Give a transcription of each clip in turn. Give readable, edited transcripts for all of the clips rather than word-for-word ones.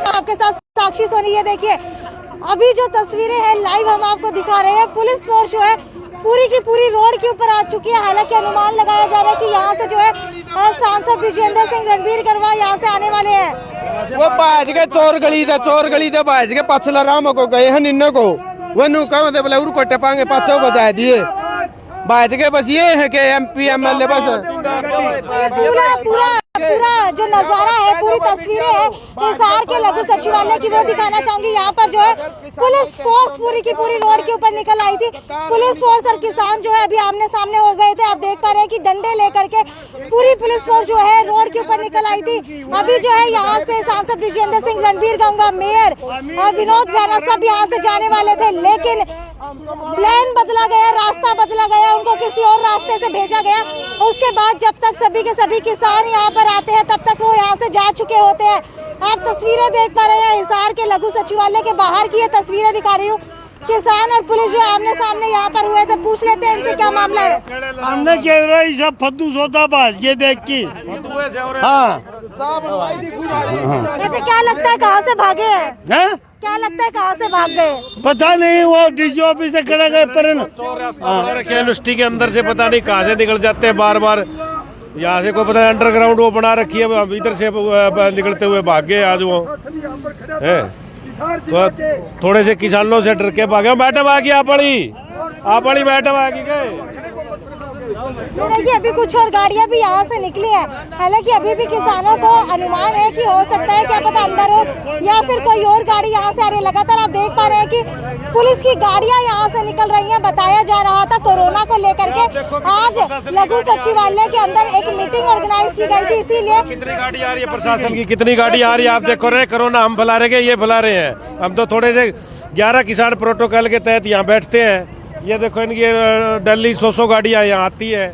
आपके साथ साक्षी सोनी, ये देखिए अभी जो तस्वीरें हैं लाइव हम आपको दिखा रहे हैं। पुलिस फोर्स जो है पूरी की पूरी रोड के ऊपर आ चुकी है। हालांकि अनुमान लगाया जा रहा है कि यहाँ से जो है सांसद ब्रिजेंद्र सिंह रणबीर गरवा यहाँ से आने वाले हैं। वो भाज के चोर गली दे भाज के पछला राम को गए हैं इन्हों को वो नु कहो दे बोले उनको टपांगे पाछो बजा दिए भाज के। बस ये है कि MP MLA बस पूरा जो नजारा है, पूरी तस्वीरें हैं हिसार के लघु सचिवालय की, वो दिखाना चाहूंगी। यहाँ पर जो है पुलिस फोर्स पूरी की पूरी रोड के ऊपर निकल आई थी। पुलिस फोर्स और किसान जो है अभी आमने सामने हो गए थे। आप देख पा रहे हैं कि डंडे लेकर के पूरी पुलिस फोर्स जो है रोड के ऊपर निकल आई थी। अभी जो है यहाँ से सांसद ब्रिजेंद्र सिंह रणबीर गंगा, मेयर विनोद खैरा सब यहाँ से जाने वाले थे, लेकिन प्लान बदला गया, रास्ता बदला गया, उनको किसी और रास्ते से भेजा गया। उसके बाद जब तक सभी के सभी किसान यहाँ पर आते हैं तब तक वो यहाँ से जा चुके होते हैं। आप तस्वीरें देख पा रहे हैं हिसार के लघु सचिवालय के बाहर की, ये तस्वीरें दिखा रही हूँ। किसान और पुलिस जो आमने सामने यहाँ पर हुए थे, पूछ लेते हैं इनसे क्या मामला है। हमने कह रहा है सब फद्दू सोता बाज ये देख की। हाँ अच्छा, क्या लगता है कहाँ से भागे हैं? क्या लगता है कहाँ से भाग गए? पता नहीं, वो डीसी ऑफिस से खड़ा गए पर यूनिवर्सिटी के अंदर से पता नहीं कहाँ से निकल जाते हैं बार बार। यहाँ से कोई पता नहीं अंडरग्राउंड वो बना रखी है, इधर से निकलते हुए भाग गए आज वो है। तो थोड़े से किसानों से डर के भागे। मैडम आ गई, आप बड़ी मैडम आ गई गए। देखिए अभी कुछ और गाड़ियां भी यहाँ से निकली है। हालांकि अभी भी किसानों को अनुमान है कि हो सकता है क्या पता अंदर हो या फिर कोई और गाड़ी यहाँ से आ रही है। लगातार आप देख पा रहे हैं कि पुलिस की गाड़ियां यहाँ से निकल रही हैं। बताया जा रहा था कोरोना को लेकर के आज लघु सचिवालय के अंदर एक मीटिंग ऑर्गेनाइज की गई थी, इसीलिए कितनी गाड़ी आ रही है प्रशासन की, कितनी गाड़ी आ रही है। आप देखो रहे कोरोना हम फैला रहे, ये फैला रहे हैं। हम तो थोड़े से 11 किसान प्रोटोकॉल के तहत यहाँ बैठते हैं। ये देखो इनकी दिल्ली 100 गाड़ियाँ यहाँ आती है।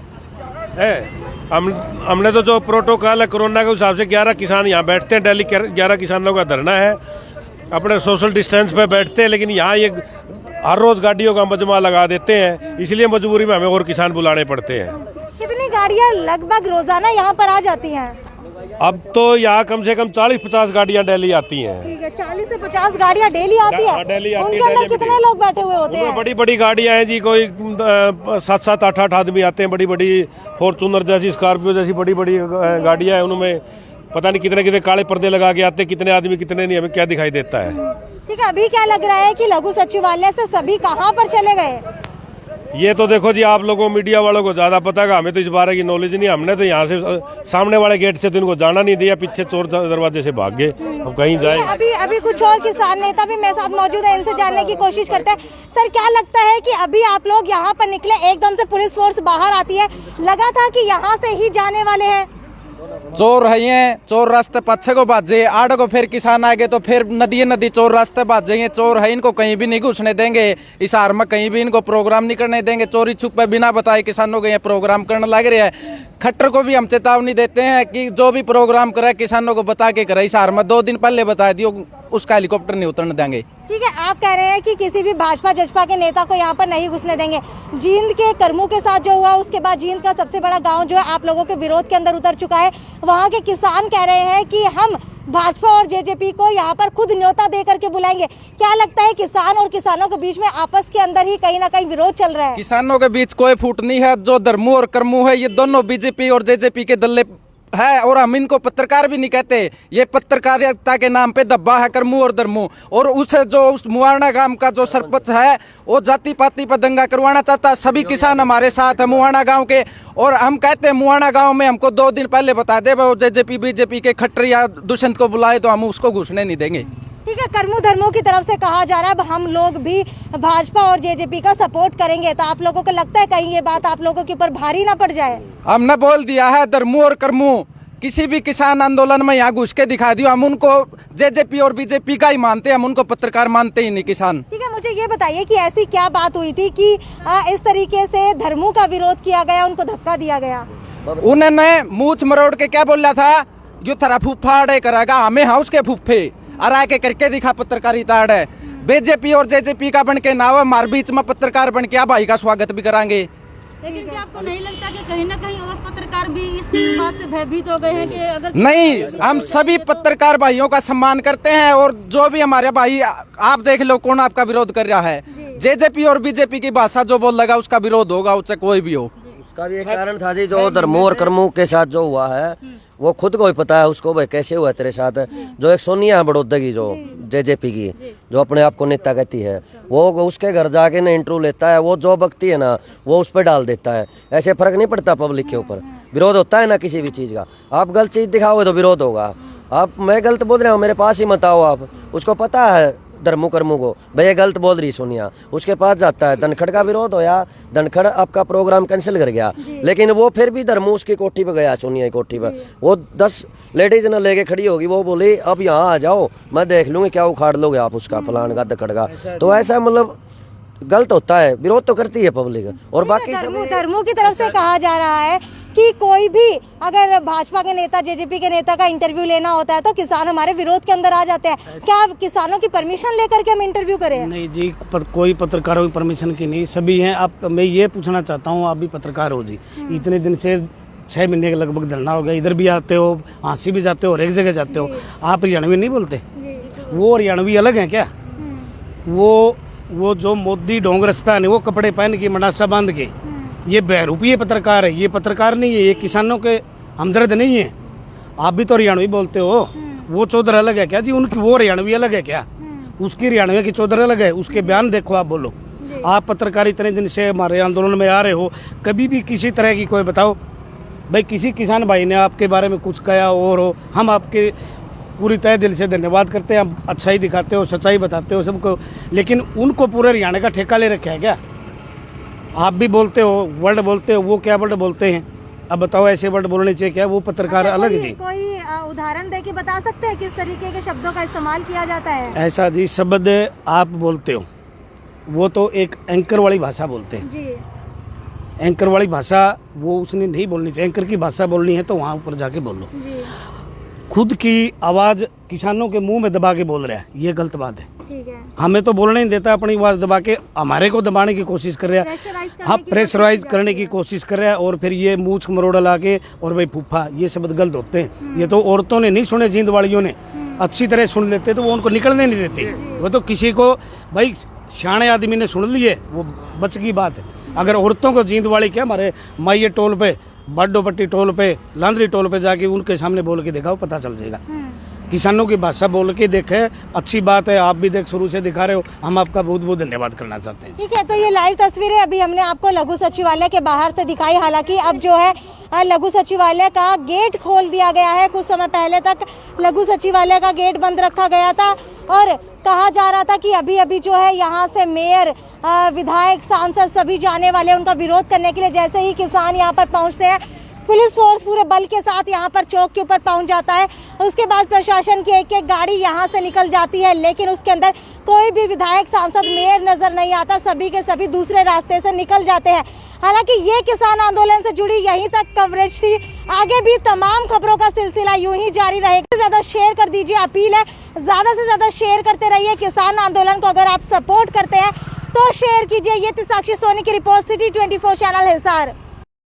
हमने तो जो प्रोटोकॉल है कोरोना के हिसाब से 11 किसान यहाँ बैठते हैं। दिल्ली 11 किसानों का धरना है, अपने सोशल डिस्टेंस पे बैठते हैं। लेकिन यहाँ ये हर रोज गाड़ियों का मजमा लगा देते हैं, इसलिए मजबूरी में हमें और किसान बुलाने पड़ते हैं। कितनी गाड़ियाँ लगभग रोजाना यहाँ पर आ जाती हैं? अब तो यहाँ कम से कम 40-50 गाड़ियाँ डेली आती हैं। ठीक है, 40 से 50 गाड़ियाँ डेली आती है। उनके अंदर कितने लोग बैठे हुए होते हैं? बड़ी बड़ी गाड़ियाँ हैं जी, कोई 7-7, 8-8 आदमी आते हैं। बड़ी बड़ी फॉर्चूनर जैसी, स्कॉर्पियो जैसी बड़ी बड़ी गाड़ियाँ हैं। उनमें पता नहीं कितने कितने काले पर्दे लगा के आते हैं, कितने आदमी कितने नहीं, हमें क्या दिखाई देता है। ठीक है, अभी क्या लग रहा है कि लघु सचिवालय से सभी कहाँ पर चले गए? ये तो देखो जी, आप लोगों मीडिया वालों को ज़्यादा पता है, हमें तो इस बारे की नॉलेज नहीं। हमने तो यहाँ से सामने वाले गेट से तो इनको जाना नहीं दिया, पीछे चोर दरवाजे से भाग गए। अब कहीं जाए। अभी कुछ और किसान नेता भी मेरे साथ मौजूद है, इनसे जानने की कोशिश करते हैं। सर, क्या लगता है कि अभी आप लोग यहाँ पर निकले, एकदम से पुलिस फोर्स बाहर आती है, लगा था कि यहाँ से ही जाने वाले हैं? चोर है, चोर रास्ते पच्छे को भाजे, आड़ को फिर किसान आ गए तो फिर नदी चोर रास्ते भाजेंगे। चोर है, इनको कहीं भी नहीं घुसने देंगे। हिसार में कहीं भी इनको प्रोग्राम नहीं करने देंगे। चोरी छुपे बिना बताए किसानों के ये प्रोग्राम करने लग रहे हैं। खट्टर को भी हम चेतावनी देते हैं कि जो भी प्रोग्राम करे किसानों को बता के करे। हिसार में 2 दिन पहले बता दियो, उसका हेलीकॉप्टर नहीं उतरने देंगे। ठीक है, आप कह रहे हैं कि किसी भी भाजपा जजपा के नेता को यहाँ पर नहीं घुसने देंगे। जींद के कर्मू के साथ जो हुआ, उसके बाद जींद का सबसे बड़ा गांव जो है आप लोगों के विरोध के अंदर उतर चुका है। वहाँ के किसान कह रहे हैं कि हम भाजपा और जेजेपी को यहाँ पर खुद न्योता दे करके बुलाएंगे। क्या लगता है किसान और किसानों के बीच में आपस के अंदर ही कहीं ना कहीं विरोध चल रहा है? किसानों के बीच कोई फूट नहीं है। जो धर्मू और कर्मू है, ये दोनों बीजेपी और जेजेपी के दल्ले है, और हम इनको पत्रकार भी नहीं कहते। ये पत्रकारिता के नाम पे दब्बा है कर्मू और धर्मू। और उस मुहाना गांव का जो सरपंच है, वो जाति पाति पर दंगा करवाना चाहता है। सभी किसान हमारे साथ है मुहाना गांव के, और हम कहते हैं मुहाना गांव में हमको 2 दिन पहले बता दे, वो जेजेपी बीजेपी के खट्टर या दुष्यंत को बुलाए तो हम उसको घुसने नहीं देंगे। ठीक है, कर्मू धर्मों की तरफ से कहा जा रहा है हम लोग भी भाजपा और जेजेपी का सपोर्ट करेंगे। तो आप लोगों को लगता है कहीं ये बात आप लोगों के ऊपर भारी ना पड़ जाए? हमने बोल दिया है, धर्मू और कर्मू किसी भी किसान आंदोलन में यहाँ घुस के दिखा दियो। हम उनको जेजेपी और बीजेपी का ही मानते हैं, हम उनको पत्रकार मानते ही नहीं किसान। ठीक है, मुझे ये बताइए कि ऐसी क्या बात हुई थी कि इस तरीके से धर्मू का विरोध किया गया, उनको धक्का दिया गया? उन्होंने मूछ मरोड़ के क्या बोला था, जो थरा फूफाड़े करेगा हमें हाउस के फूफे अरा के करके दिखा पत्रकारिता है। बीजेपी और जेजेपी का बन के नाव हमारे बीच में पत्रकार बन के भाई का स्वागत भी कराएंगे। लेकिन क्या आपको नहीं लगता कि कहीं ना कहीं और पत्रकार भी इस बात से भयभीत हो गए हैं कि अगर नहीं, हम सभी पत्रकार भाइयों का सम्मान करते हैं और जो भी हमारे भाई, आप देख लो कौन आपका विरोध कर रहा है। जेजेपी और बीजेपी की भाषा जो बोल लगा उसका विरोध होगा, उससे कोई भी हो। उसका भी एक कारण था जी, जो धर्मों और कर्मों के साथ जो हुआ है वो खुद को ही पता है उसको, भाई कैसे हुआ तेरे साथ। जो एक सोनिया बड़ौदा की, जो जेजेपी की, जो अपने आप को नेता कहती है, वो उसके घर जाके ना इंटरव्यू लेता है, वो जो बकती है ना वो उस पर डाल देता है। ऐसे फर्क नहीं पड़ता पब्लिक के ऊपर, विरोध होता है ना किसी भी चीज़ का। आप गलत चीज़ दिखाओगे तो विरोध होगा। आप, मैं गलत बोल रहा हूँ, मेरे पास ही मत आओ आप। उसको पता है धर्मों कर्मों को, भैया गलत बोल रही सोनिया, उसके पास जाता है। धनखड़ का विरोध होया, धनखड़ आपका प्रोग्राम कैंसिल कर गया, लेकिन वो फिर भी धर्मों उसकी कोठी पे गया, सोनिया की कोठी पे। वो 10 लेडीज ना लेके खड़ी होगी, वो बोली अब यहाँ आ जाओ, मैं देख लूंगी क्या उखाड़ लोगे आप उसका फलान का धनखड़ का। तो ऐसा मतलब गलत होता है, विरोध तो करती है पब्लिक। और बाकी धर्मों की तरफ से कहा जा रहा है कि कोई भी अगर भाजपा के नेता, जेजेपी के नेता का इंटरव्यू लेना होता है तो किसान हमारे विरोध के अंदर आ जाते हैं। क्या किसानों की परमिशन लेकर के हम इंटरव्यू करें? नहीं जी, कोई पत्रकारों की परमिशन की नहीं, सभी हैं। आप, मैं ये पूछना चाहता हूँ, आप भी पत्रकार हो जी, इतने दिन से 6 महीने के लगभग धरना हो गया, इधर भी आते हो, हाँसी भी जाते हो और एक जगह जाते हो, आप हरियाणवी नहीं बोलते? वो हरियाणवी अलग हैं क्या? वो जो मोदी डोंगरस्तान है, वो कपड़े पहन के मनासा बांध के, ये बहरूपीय पत्रकार है, ये पत्रकार नहीं है, ये किसानों के हमदर्द नहीं है। आप भी तो हरियाणवी बोलते हो, वो चौधर अलग है क्या जी? उनकी वो हरियाणवी अलग है क्या? उसकी हरियाणवी की चौधर अलग है, उसके बयान देखो, आप बोलो। आप पत्रकार इतने दिन से हमारे आंदोलन में आ रहे हो, कभी भी किसी तरह की कोई बताओ भाई, किसी किसान भाई ने आपके बारे में कुछ कहा और हो, हम आपके पूरी तय दिल से धन्यवाद करते हैं। आप अच्छाई दिखाते हो, सच्चाई बताते हो सबको, लेकिन उनको पूरे हरियाणा का ठेका ले रखा है क्या? आप भी बोलते हो, वर्ड बोलते हो, वो क्या वर्ड बोलते हैं? अब बताओ, ऐसे वर्ड बोलने चाहिए क्या? वो पत्रकार अलग है जी। कोई उदाहरण दे के बता सकते हैं किस तरीके के शब्दों का इस्तेमाल किया जाता है? ऐसा जी शब्द आप बोलते हो, वो तो एक एंकर वाली भाषा बोलते हैं जी। एंकर वाली भाषा वो उसने नहीं बोलनी चाहिए। एंकर की भाषा बोलनी है तो वहाँ ऊपर जाके बोलो। खुद की आवाज़ किसानों के मुंह में दबा के बोल रहा है, ये गलत बात है। ठीक है। हमें तो बोलने नहीं देता, अपनी आवाज़ दबा के हमारे को दबाने की कोशिश कर रहा है। हाँ, प्रेशराइज करने की कोशिश कर रहा है। और फिर ये मूछ मरोड़ा ला के और भाई फूफा, ये शब्द गलत होते हैं। ये तो औरतों ने नहीं सुने, जींद वालियों ने अच्छी तरह सुन लेते तो वो उनको निकलने नहीं देते। वो तो किसी को, भाई सियाणे आदमी ने सुन लिए, वो बच की बात है। अगर औरतों को जींद वाली क्या, हमारे माइये टोल पे, बाडोपट्टी टोल पे, लांदरी टोल पे जाके उनके सामने बोल के दिखाओ, पता चल जाएगा। किसानों की भाषा बोल के देखे, अच्छी बात है। आप भी देख शुरू से दिखा रहे हो, हम आपका बहुत बहुत धन्यवाद करना चाहते हैं। ठीक है, तो ये लाइव तस्वीरें अभी हमने आपको लघु सचिवालय के बाहर से दिखाई। हालांकि अब जो है लघु सचिवालय का गेट खोल दिया गया है। कुछ समय पहले तक लघु सचिवालय का गेट बंद रखा गया था और कहा जा रहा था कि अभी अभी जो है यहाँ से मेयर, विधायक, सांसद सभी जाने वाले उनका विरोध करने के लिए। जैसे ही किसान यहाँ पर पहुँचते हैं, पुलिस फोर्स पूरे बल के साथ यहाँ पर चौक के ऊपर पहुँच जाता है। उसके बाद प्रशासन की एक एक गाड़ी यहाँ से निकल जाती है, लेकिन उसके अंदर कोई भी विधायक, सांसद, मेयर नजर नहीं आता। सभी के सभी दूसरे रास्ते से निकल जाते हैं। हालांकि ये किसान आंदोलन से जुड़ी यहीं तक कवरेज थी। आगे भी तमाम खबरों का सिलसिला यूं ही जारी रहेगा। ज्यादा शेयर कर दीजिए, अपील है ज्यादा से ज्यादा शेयर करते रहिए किसान आंदोलन को। अगर आप सपोर्ट करते हैं तो शेयर कीजिए। ये थी साक्षी सोनी की रिपोर्ट, सिटी 24 चैनल हिसार।